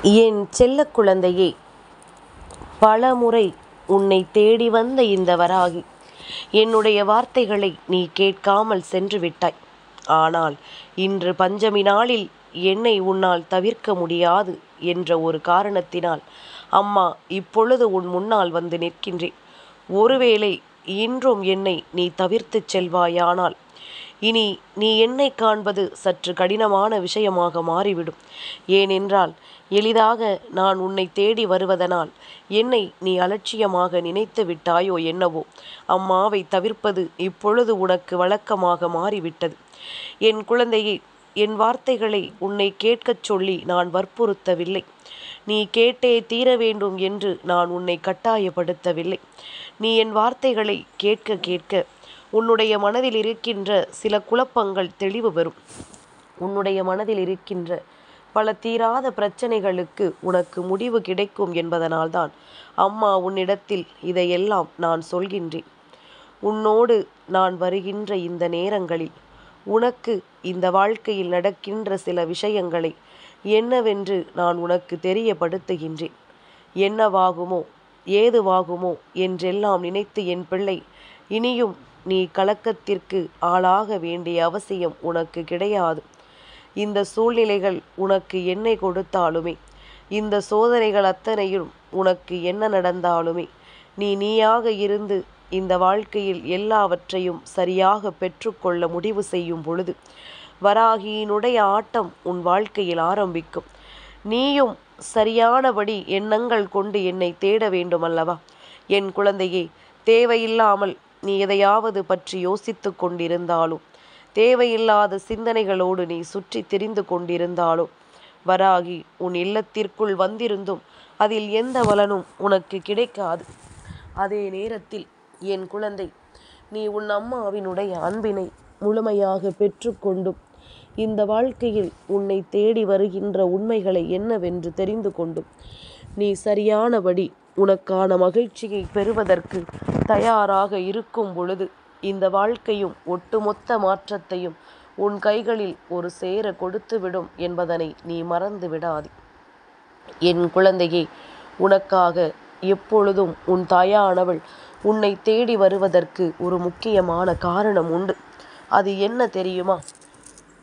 என் செல்ல குழந்தையே, பலமுறை உன்னை தேடி வந்த இந்த வராகி என்னுடைய வார்த்தைகளை நீ கேட்காமல் சென்று விட்டாய். ஆனால் இன்று பஞ்சமி நாளில் என்னை உன்னால் தவிர்க்க முடியாது என்ற ஒரு காரணத்தினால் அம்மா இப்பொழுது உன் முன்னால் வந்து நிற்கின்றேன். ஒருவேளை இன்றும் என்னை நீ தவிர்த்துச் செல்வாயானால் இனி நீ என்னை காண்பது சற்று கடினமான விஷயமாக மாறிவிடும். ஏனென்றால் எளிதாக நான் உன்னை தேடி வருவதனால் என்னை நீ அலட்சியமாக நினைத்து விட்டாயோ என்னவோ. அம்மாவை தவிர்ப்பது இப்பொழுது உனக்கு வழக்கமாக மாறிவிட்டது. என் குழந்தையே, என் வார்த்தைகளை உன்னை கேட்கச் சொல்லி நான் வற்புறுத்தவில்லை. நீ கேட்டே தீர வேண்டும் என்று நான் உன்னை கட்டாயப்படுத்தவில்லை. நீ என் வார்த்தைகளை கேட்க கேட்க உன்னுடைய மனதில் இருக்கின்ற சில குழப்பங்கள் தெளிவு பெறும். உன்னுடைய மனதில் இருக்கின்ற பல தீராத பிரச்சனைகளுக்கு உனக்கு முடிவு கிடைக்கும் என்பதனால்தான் அம்மா உன்னிடத்தில் இதையெல்லாம் நான் சொல்கின்றேன். உன்னோடு நான் வருகின்ற இந்த நேரங்களில் உனக்கு இந்த வாழ்க்கையில் நடக்கின்ற சில விஷயங்களை என்னவென்று நான் உனக்கு தெரியப்படுத்துகின்றேன். என்னவாகுமோ ஏதுவாகுமோ என்றெல்லாம் நினைத்து என் பிள்ளை இனியும் நீ கலக்கத்திற்கு ஆளாக வேண்டிய அவசியம் உனக்கு கிடையாது. இந்த சூழ்நிலைகள் உனக்கு என்னை கொடுத்தாலுமே, இந்த சோதனைகள் அத்தனையும் உனக்கு என்ன நடந்தாலுமே, நீயாக இருந்து இந்த வாழ்க்கையில் எல்லாவற்றையும் சரியாக பெற்றுக்கொள்ள முடிவு செய்யும் பொழுது வராகியினுடைய ஆட்டம் உன் வாழ்க்கையில் ஆரம்பிக்கும். நீயும் சரியானபடி எண்ணங்கள் கொண்டு என்னை தேட வேண்டுமல்லவா? என் குழந்தையே, தேவையில்லாமல் நீ எதையாவது பற்றி யோசித்து கொண்டிருந்தாலும், தேவையில்லாத சிந்தனைகளோடு நீ சுற்றி திரிந்து கொண்டிருந்தாலும், வராகி உன் இல்லத்திற்குள் வந்திருந்தும் அதில் எந்த பலனும் உனக்கு கிடைக்காது. அதே நேரத்தில் என் குழந்தை, நீ உன் அம்மாவினுடைய அன்பினை முழுமையாக பெற்றுக்கொண்டும் இந்த வாழ்க்கையில் உன்னை தேடி வருகின்ற உண்மைகளை என்னவென்று தெரிந்து கொண்டும் நீ சரியானபடி உனக்கான மகிழ்ச்சியை பெறுவதற்கு தயாராக இருக்கும் பொழுது இந்த வாழ்க்கையும் ஒட்டுமொத்த மாற்றத்தையும் உன் கைகளில் ஒரு சேர கொடுத்துவிடும் என்பதனை நீ மறந்து விடாதே. என் குழந்தையே, உனக்காக எப்பொழுதும் உன் தாயானவள் உன்னை தேடி வருவதற்கு ஒரு முக்கியமான காரணம் உண்டு. அது என்ன தெரியுமா?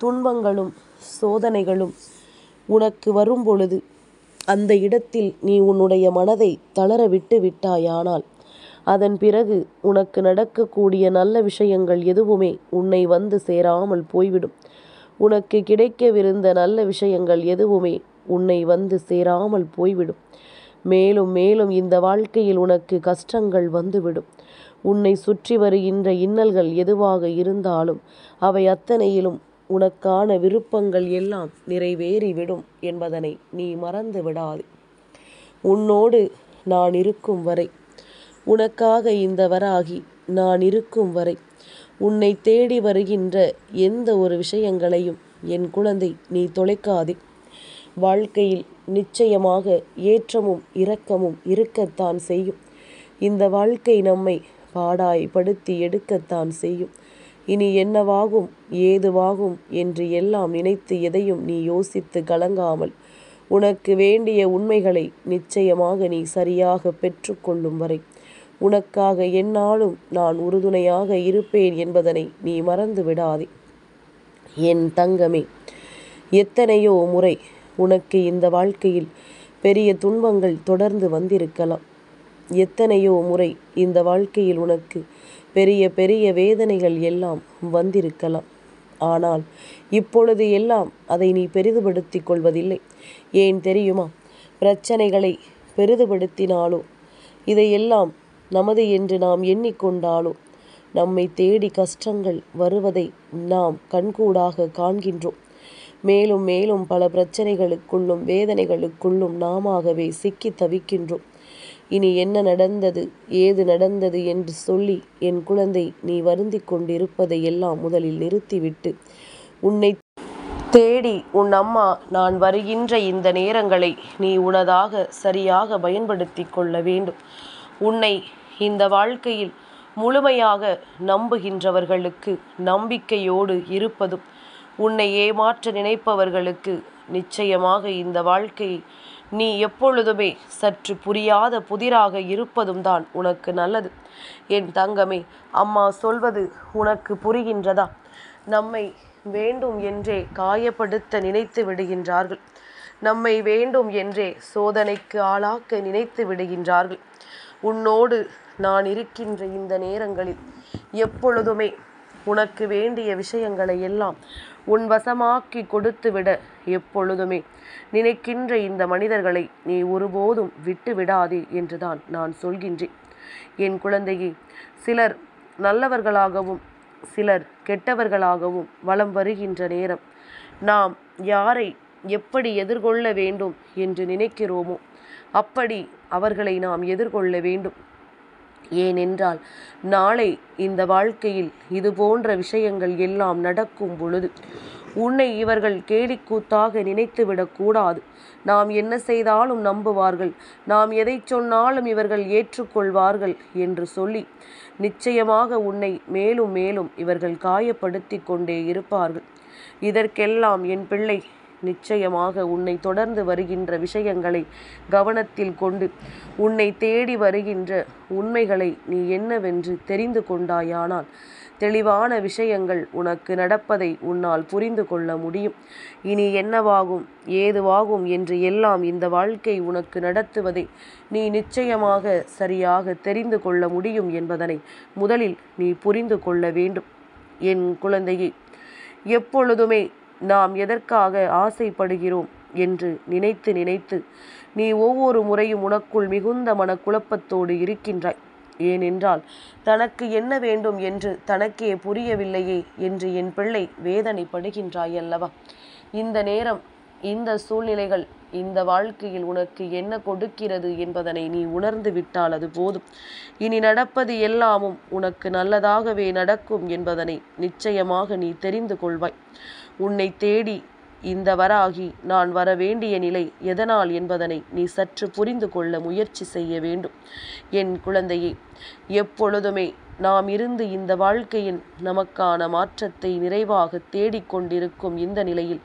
துன்பங்களும் சோதனைகளும் உனக்கு வரும் பொழுது அந்த இடத்தில் நீ உன்னுடைய மனதை தளர விட்டு விட்டாயானால் அதன் பிறகு உனக்கு நடக்கக்கூடிய நல்ல விஷயங்கள் எதுவுமே உன்னை வந்து சேராமல் போய்விடும். உனக்கு கிடைக்கவிருந்த நல்ல விஷயங்கள் எதுவுமே உன்னை வந்து சேராமல் போய்விடும். மேலும் மேலும் இந்த வாழ்க்கையில் உனக்கு கஷ்டங்கள் வந்துவிடும். உன்னை சுற்றி வருகின்ற இன்னல்கள் எதுவாக இருந்தாலும் அவை அத்தனையிலும் உனக்கான விருப்பங்கள் எல்லாம் நிறைவேறிவிடும் என்பதனை நீ மறந்து விடாதே. உன்னோடு நான் இருக்கும் வரை, உனக்காக இந்த வராகி நான் இருக்கும் வரை, உன்னை தேடி வருகின்ற எந்த ஒரு விஷயங்களையும் என் குழந்தை நீ தொலைக்காதே. வாழ்க்கையில் நிச்சயமாக ஏற்றமும் இரக்கமும் இருக்கத்தான் செய்யும். இந்த வாழ்க்கை நம்மை பாடாய்படுத்தி எடுக்கத்தான் செய்யும். இனி என்னவாகும் ஏதுவாகும் என்று எல்லாம் நினைத்து எதையும் நீ யோசித்து கலங்காமல் உனக்கு வேண்டிய உண்மைகளை நிச்சயமாக நீ சரியாக பெற்றுக்கொள்ளும் வரை உனக்காக எந்நாளும் நான் உறுதுணையாக இருப்பேன் என்பதனை நீ மறந்து விடாதே. என் தங்கமே, எத்தனையோ முறை உனக்கு இந்த வாழ்க்கையில் பெரிய துன்பங்கள் தொடர்ந்து வந்திருக்கலாம். எத்தனையோ முறை இந்த வாழ்க்கையில் உனக்கு பெரிய பெரிய வேதனைகள் எல்லாம் வந்திருக்கலாம். ஆனால் இப்பொழுது எல்லாம் அதை நீ பெரிதுபடுத்தி கொள்வதில்லை. ஏன் தெரியுமா? பிரச்சனைகளை பெரிதுபடுத்தினாலோ, இதையெல்லாம் நமது என்று நாம் எண்ணிக்கொண்டாலோ, நம்மை தேடி கஷ்டங்கள் வருவதை நாம் கண்கூடாக காண்கின்றோம். மேலும் மேலும் பல பிரச்சனைகளுக்குள்ளும் வேதனைகளுக்குள்ளும் நாமாகவே சிக்கி தவிக்கின்றோம். இனி என்ன நடந்தது ஏது நடந்தது என்று சொல்லி என் குழந்தை நீ வருந்தி கொண்டிருப்பதை எல்லாம் முதலில் நிறுத்திவிட்டு உன்னை தேடி உன் அம்மா நான் வருகின்ற இந்த நேரங்களை நீ உனதாக சரியாக பயன்படுத்தி கொள்ள வேண்டும். உன்னை இந்த வாழ்க்கையில் முழுமையாக நம்புகின்றவர்களுக்கு நம்பிக்கையோடு இருப்பதும், உன்னை ஏமாற்ற நினைப்பவர்களுக்கு நிச்சயமாக இந்த வாழ்க்கையை நீ எப்பொழுதுமே சற்று புரியாத புதிராக இருப்பதும் தான் உனக்கு நல்லது. என் தங்கமே, அம்மா சொல்வது உனக்கு புரிகின்றதா? நம்மை வேண்டும் என்றே காயப்படுத்த நினைத்து விடுகின்றார்கள். நம்மை வேண்டும் என்றே சோதனைக்கு ஆளாக்க நினைத்து விடுகின்றார்கள். உன்னோடு நான் இருக்கின்ற இந்த நேரங்களில் எப்பொழுதுமே உனக்கு வேண்டிய விஷயங்களை எல்லாம் உன் வசமாக்கி கொடுத்துவிட எப்பொழுதுமே நினைக்கின்ற இந்த மனிதர்களை நீ ஒருபோதும் விட்டு விடாதே என்றுதான் நான் சொல்கின்றேன். என் குழந்தையே, சிலர் நல்லவர்களாகவும் சிலர் கெட்டவர்களாகவும் வலம் வருகின்ற நேரம் நாம் யாரை எப்படி எதிர்கொள்ள வேண்டும் என்று நினைக்கிறோமோ அப்படி அவர்களை நாம் எதிர்கொள்ள வேண்டும். ஏனென்றால் நாளை இந்த வாழ்க்கையில் இது போன்ற விஷயங்கள் எல்லாம் நடக்கும் பொழுது உன்னை இவர்கள் கேலிக்கூத்தாக நினைத்துவிடக்கூடாது. நாம் என்ன செய்தாலும் நம்புவார்கள், நாம் எதை சொன்னாலும் இவர்கள் ஏற்றுக்கொள்வார்கள் என்று சொல்லி நிச்சயமாக உன்னை மேலும் மேலும் இவர்கள் காயப்படுத்தி கொண்டே இருப்பார்கள். இதற்கெல்லாம் என் பிள்ளை, நிச்சயமாக உன்னை தொடர்ந்து வருகின்ற விஷயங்களை கவனத்தில் கொண்டு உன்னை தேடி வருகின்ற உண்மைகளை நீ என்னவென்று தெரிந்து கொண்டாயானால் தெளிவான விஷயங்கள் உனக்கு நடப்பதை உன்னால் புரிந்து கொள்ள முடியும். இனி என்னவாகும் ஏதுவாகும் என்று எல்லாம் இந்த வாழ்க்கை உனக்கு நடத்துவதை நீ நிச்சயமாக சரியாக தெரிந்து கொள்ள முடியும் என்பதனை முதலில் நீ புரிந்து கொள்ள வேண்டும். என் குழந்தையே, எப்பொழுதுமே நாம் எதற்காக ஆசைப்படுகிறோம் என்று நினைத்து நினைத்து நீ ஒவ்வொரு முறையும் உனக்குள் மிகுந்த மனக்குழப்பத்தோடு இருக்கின்றாய். ஏனென்றால் தனக்கு என்ன வேண்டும் என்று தனக்கே புரியவில்லையே என்று என் பிள்ளை வேதனைப்படுகின்றாய் அல்லவா? இந்த நேரம், இந்த சூழ்நிலைகள் இந்த வாழ்க்கையில் உனக்கு என்ன கொடுக்கிறது என்பதனை நீ உணர்ந்து விட்டால் அது போதும். இனி நடப்பது எல்லாமும் உனக்கு நல்லதாகவே நடக்கும் என்பதனை நிச்சயமாக நீ தெரிந்து கொள்வாய். உன்னை தேடி இந்த வராகி நான் வர வேண்டிய நிலை எதனால் என்பதனை நீ சற்று புரிந்து கொள்ள முயற்சி செய்ய வேண்டும். என் குழந்தையே, எப்பொழுதுமே நாம் இருந்து இந்த வாழ்க்கையின் நமக்கான மாற்றத்தை நிறைவாக தேடிக்கொண்டிருக்கும் இந்த நிலையில்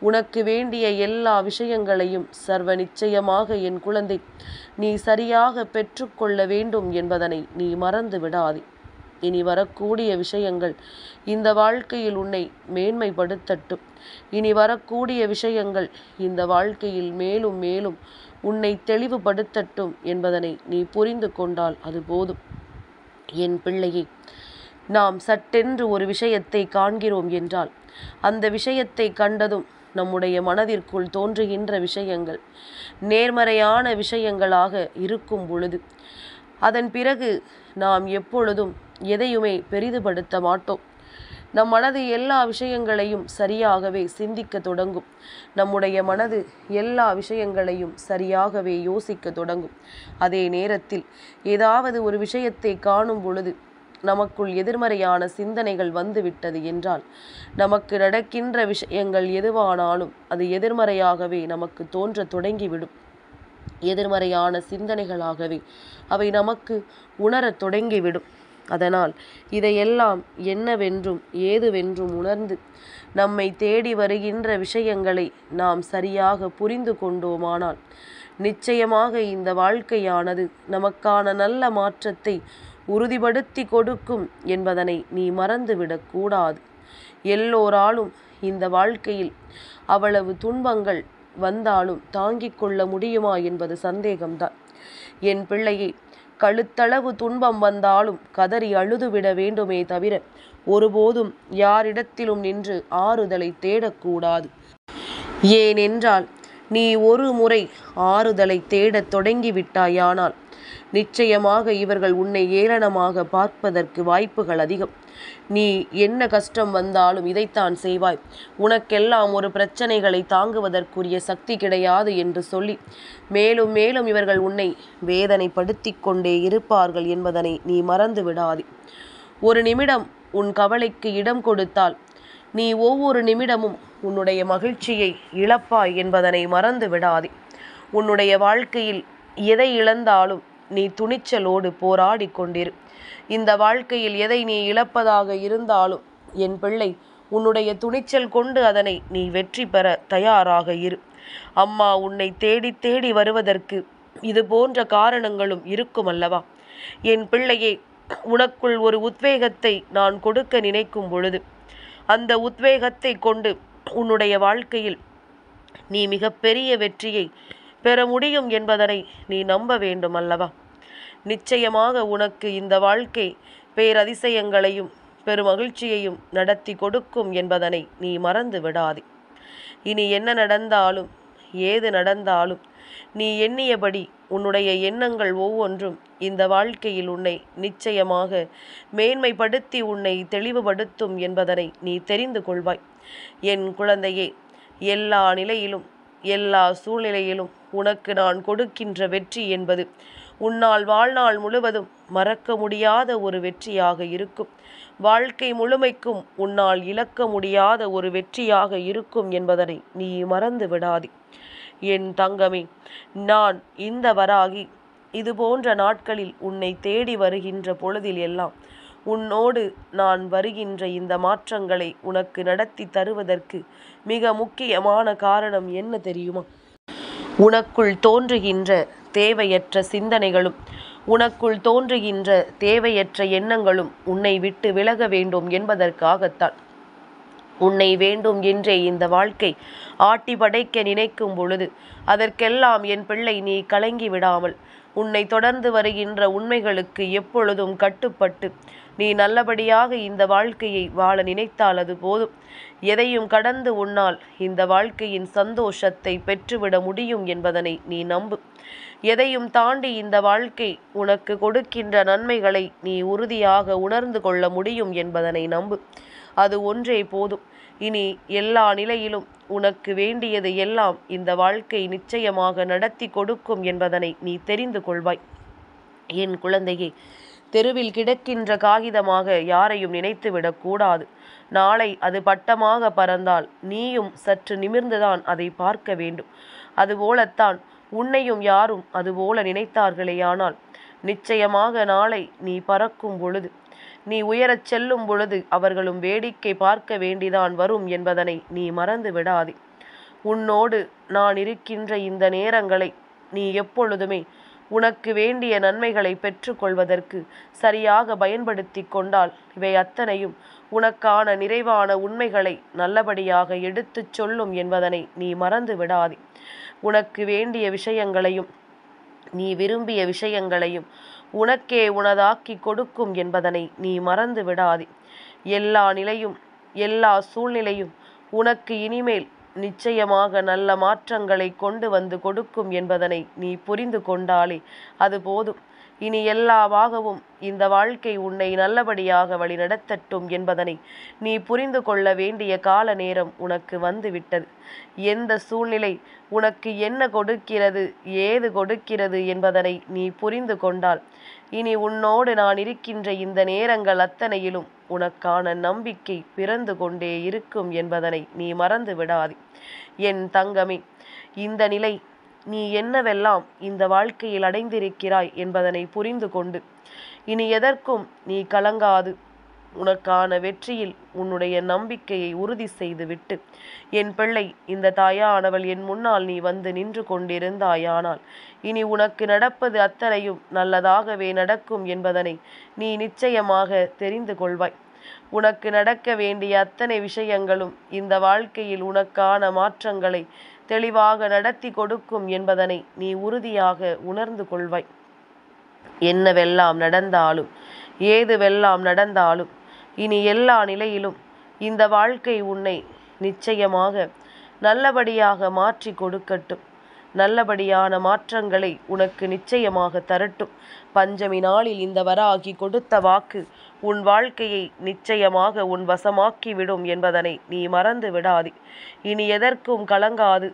உனக்கு வேண்டிய எல்லா விஷயங்களையும் சர்வ நிச்சயமாக என் குழந்தை நீ சரியாக பெற்றுக்கொள்ள வேண்டும் என்பதனை நீ மறந்து விடாதே. இனி வரக்கூடிய விஷயங்கள் இந்த வாழ்க்கையில் உன்னை மேன்மைப்படுத்தட்டும். இனி வரக்கூடிய விஷயங்கள் இந்த வாழ்க்கையில் மேலும் மேலும் உன்னை தெளிவுபடுத்தட்டும் என்பதனை நீ புரிந்து கொண்டால் அது போதும். என் பிள்ளையே, நாம் சட்டென்று ஒரு விஷயத்தை காண்கிறோம் என்றால் அந்த விஷயத்தை கண்டதும் நம்முடைய மனதிற்குள் தோன்றுகின்ற விஷயங்கள் நேர்மறையான விஷயங்களாக இருக்கும் பொழுது அதன் பிறகு நாம் எப்பொழுதும் எதையுமே பெரிதுபடுத்த மாட்டோம். நம் மனது எல்லா விஷயங்களையும் சரியாகவே சிந்திக்க தொடங்கும். நம்முடைய மனது எல்லா விஷயங்களையும் சரியாகவே யோசிக்க தொடங்கும். அதே நேரத்தில் ஏதாவது ஒரு விஷயத்தை காணும் பொழுது நமக்குள் எதிர்மறையான சிந்தனைகள் வந்துவிட்டது என்றால் நமக்கு நடக்கின்ற விஷயங்கள் எதுவானாலும் அது எதிர்மறையாகவே நமக்கு தோன்ற தொடங்கிவிடும். எதிர்மறையான சிந்தனைகளாகவே அவை நமக்கு உணரத் தொடங்கிவிடும். அதனால் இதையெல்லாம் என்னவென்றும் ஏதுவென்றும் உணர்ந்து நம்மை தேடி வருகின்ற விஷயங்களை நாம் சரியாக புரிந்து கொண்டோமானால் நிச்சயமாக இந்த வாழ்க்கையானது நமக்கான நல்ல மாற்றத்தை உறுதிப்படுத்தி கொடுக்கும் என்பதனை நீ மறந்துவிடக்கூடாது. எல்லோராலும் இந்த வாழ்க்கையில் அவ்வளவு துன்பங்கள் வந்தாலும் தாங்கிக் கொள்ள முடியுமா என்பது சந்தேகம்தான். என் பிள்ளையை, கழுத்தளவு துன்பம் வந்தாலும் கதறி அழுதுவிட வேண்டுமே தவிர ஒருபோதும் யாரிடத்திலும் நின்று ஆறுதலை தேடக்கூடாது. ஏனென்றால் நீ ஒரு முறை ஆறுதலை தேடத் தொடங்கிவிட்டாயானால் நிச்சயமாக இவர்கள் உன்னை ஏளனமாக பார்ப்பதற்கு வாய்ப்புகள் அதிகம். நீ என்ன கஷ்டம் வந்தாலும் இதைத்தான் செய்வாய், உனக்கெல்லாம் ஒரு பிரச்சனைகளை தாங்குவதற்குரிய சக்தி கிடையாது என்று சொல்லி மேலும் மேலும் இவர்கள் உன்னை வேதனைப்படுத்தி கொண்டே இருப்பார்கள் என்பதனை நீ மறந்து விடாதே. ஒரு நிமிடம் உன் கவலைக்கு இடம் கொடுத்தால் நீ ஒவ்வொரு நிமிடமும் உன்னுடைய மகிழ்ச்சியை இழப்பாய் என்பதனை மறந்து விடாதே. உன்னுடைய வாழ்க்கையில் எதை இழந்தாலும் நீ துணிச்சலோடு போராடி கொண்டிரு. இந்த வாழ்க்கையில் எதை நீ இழப்பதாக இருந்தாலும் என் பிள்ளை, உன்னுடைய துணிச்சல் கொண்டு அதனை நீ வெற்றி பெற தயாராக இரு. அம்மா உன்னை தேடி தேடி வருவதற்கு இது போன்ற காரணங்களும் இருக்கும் அல்லவா? என் பிள்ளையே, உனக்குள் ஒரு உத்வேகத்தை நான் கொடுக்க நினைக்கும் பொழுது அந்த உத்வேகத்தை கொண்டு உன்னுடைய வாழ்க்கையில் நீ மிகப்பெரிய வெற்றியை பெற முடியும் என்பதனை நீ நம்ப வேண்டும் அல்லவா? நிச்சயமாக உனக்கு இந்த வாழ்க்கை பேரதிசயங்களையும் பெருமகிழ்ச்சியையும் நடத்தி கொடுக்கும் என்பதனை நீ மறந்து விடாதே. இனி என்ன நடந்தாலும் ஏது நடந்தாலும் நீ எண்ணியபடி உன்னுடைய எண்ணங்கள் ஒவ்வொன்றும் இந்த வாழ்க்கையில் உன்னை நிச்சயமாக மேன்மைப்படுத்தி உன்னை தெளிவுபடுத்தும் என்பதனை நீ தெரிந்து கொள்வாய். என் குழந்தையே, எல்லா நிலையிலும் எல்லா சூழ்நிலையிலும் உனக்கு நான் கொடுக்கின்ற வெற்றி என்பது உன்னால் வாழ்நாள் முழுவதும் மறக்க முடியாத ஒரு வெற்றியாக இருக்கும். வாழ்க்கை முழுமைக்கும் உன்னால் இழக்க முடியாத ஒரு வெற்றியாக இருக்கும் என்பதனை நீ மறந்து விடாதே. என் தங்கமே, நான் இந்த வராகி இது போன்ற நாட்களில் உன்னை தேடி வருகின்ற பொழுதில் எல்லாம் உன்னோடு நான் வருகின்ற இந்த மாற்றங்களை உனக்கு நடத்தி தருவதற்கு மிக முக்கியமான காரணம் என்ன தெரியுமா? உனக்குள் தோன்றுகின்ற தேவையற்ற சிந்தனைகளும் உனக்குள் தோன்றுகின்ற தேவையற்ற எண்ணங்களும் உன்னை விட்டு விலக வேண்டும் என்பதற்காகத்தான். உன்னை வேண்டும் என்றே இந்த வாழ்க்கை ஆட்டி படைக்க நினைக்கும் பொழுது அதற்கெல்லாம் என் பிள்ளை நீ கலங்கி விடாமல் உன்னை தொடர்ந்து வருகின்ற உண்மைகளுக்கு எப்பொழுதும் கட்டுப்பட்டு நீ நல்லபடியாக இந்த வாழ்க்கையை வாழ நினைத்தால் அது போதும். எதையும் கடந்து உன்னால் இந்த வாழ்க்கையின் சந்தோஷத்தை பெற்றுவிட முடியும் என்பதனை நீ நம்பு. எதையும் தாண்டி இந்த வாழ்க்கை உனக்கு கொடுக்கின்ற நன்மைகளை நீ உறுதியாக உணர்ந்து கொள்ள முடியும் என்பதனை நம்பு. அது ஒன்றே போதும். இனி எல்லா நிலையிலும் உனக்கு வேண்டியது எல்லாம் இந்த வாழ்க்கை நிச்சயமாக நடத்தி கொடுக்கும் என்பதனை நீ தெரிந்து கொள்வாய். என் குழந்தையே, தெருவில் கிடக்கின்ற காகிதமாக யாரையும் நினைத்து விடக்கூடாது. நாளை அது பட்டமாக பறந்தால் நீயும் சற்று நிமிர்ந்துதான் அதை பார்க்க வேண்டும். அதுபோலத்தான் உன்னையும் யாரும் அதுபோல நினைத்தார்களேயானால் நிச்சயமாக நாளை நீ பறக்கும் பொழுது, நீ உயரச் செல்லும் பொழுது அவர்களும் வேடிக்கை பார்க்க வேண்டிதான் வரும் என்பதனை நீ மறந்து விடாதே. உன்னோடு நான் இருக்கின்ற இந்த நேரங்களை நீ எப்பொழுதுமே உனக்கு வேண்டிய நன்மைகளை பெற்றுக்கொள்வதற்கு சரியாக பயன்படுத்தி கொண்டால் இவை அத்தனையும் உனக்கான நிறைவான உண்மைகளை நல்லபடியாக எடுத்துச் சொல்லும் என்பதனை நீ மறந்து விடாதே. உனக்கு வேண்டிய விஷயங்களையும் நீ விரும்பிய விஷயங்களையும் உனக்கே உனதாக்கி கொடுக்கும் என்பதனை நீ மறந்து விடாதே. எல்லா நிலையும் எல்லா சூழ்நிலையும் உனக்கு இனிமேல் நிச்சயமாக நல்ல மாற்றங்களை கொண்டு வந்து கொடுக்கும் என்பதனை நீ புரிந்து கொண்டாலே அது போதும். இனி எல்லாவாகவும் இந்த வாழ்க்கை உன்னை நல்லபடியாக வழிநடத்தட்டும் என்பதனை நீ புரிந்து கொள்ள வேண்டிய கால நேரம் உனக்கு வந்துவிட்டது. எந்த சூழ்நிலை உனக்கு என்ன கொடுக்கிறது, ஏது கொடுக்கிறது என்பதனை நீ புரிந்து கொண்டால் இனி உன்னோடு நான் இருக்கின்ற இந்த நேரங்கள் அத்தனையிலும் உனக்கான நம்பிக்கை பிறந்து கொண்டே இருக்கும் என்பதனை நீ மறந்து விடாதே. என் தங்கமே, இந்த நிலை நீ என்னவெல்லாம் இந்த வாழ்க்கையில் அடைந்திருக்கிறாய் என்பதனை புரிந்து கொண்டு இனி எதற்கும் நீ கலங்காது உனக்கான வெற்றியில் உன்னுடைய நம்பிக்கையை உறுதி செய்து விட்டு, என் பிள்ளை, இந்த தாயானவள் என் முன்னால் நீ வந்து நின்று கொண்டிருந்தாயானால் இனி உனக்கு நடப்பது அத்தனையும் நல்லதாகவே நடக்கும் என்பதனை நீ நிச்சயமாக தெரிந்து கொள்வாய். உனக்கு நடக்க வேண்டிய அத்தனை விஷயங்களும் இந்த வாழ்க்கையில் உனக்கான மாற்றங்களை தெளிவாக நடத்தி கொடுக்கும் என்பதனை நீ உறுதியாக உணர்ந்து கொள்வாய். என்னவெல்லாம் நடந்தாலும் ஏதுவெல்லாம் நடந்தாலும் இனி எல்லா நிலையிலும் இந்த வாழ்க்கை உன்னை நிச்சயமாக நல்லபடியாக மாற்றி கொடுக்கட்டும். நல்லபடியான மாற்றங்களை உனக்கு நிச்சயமாக தரட்டும். பஞ்சமி நாளில் இந்த வராகி கொடுத்த வாக்கு உன் வாழ்க்கையை நிச்சயமாக உன் வசமாக்கிவிடும் என்பதனை நீ மறந்து விடாதே. இனி எதற்கும் கலங்காது.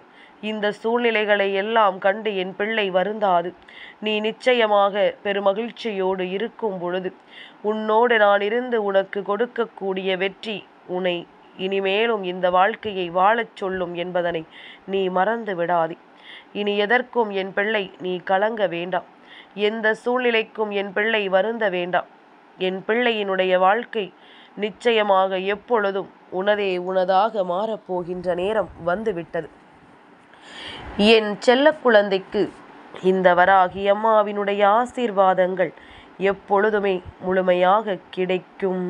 இந்த சூழ்நிலைகளை எல்லாம் கண்டு என் பிள்ளை வருந்தாது. நீ நிச்சயமாக பெருமகிழ்ச்சியோடு இருக்கும் பொழுது உன்னோடு நான் இருந்து உனக்கு கொடுக்கக்கூடிய வெற்றி உன்னை இனிமேலும் இந்த வாழ்க்கையை வாழச் சொல்லும் என்பதனை நீ மறந்து விடாதே. இனி எதற்கும் என் பிள்ளை நீ கலங்க வேண்டாம். எந்த சூழ்நிலைக்கும் என் பிள்ளை வருந்த வேண்டாம். என் பிள்ளையினுடைய வாழ்க்கை நிச்சயமாக எப்பொழுதும் உனதே உனதாக மாறப்போகின்ற நேரம் வந்துவிட்டது. என் செல்ல குழந்தைக்கு இந்த வராகி அம்மாவினுடைய ஆசீர்வாதங்கள் எப்பொழுதுமே முழுமையாக கிடைக்கும்.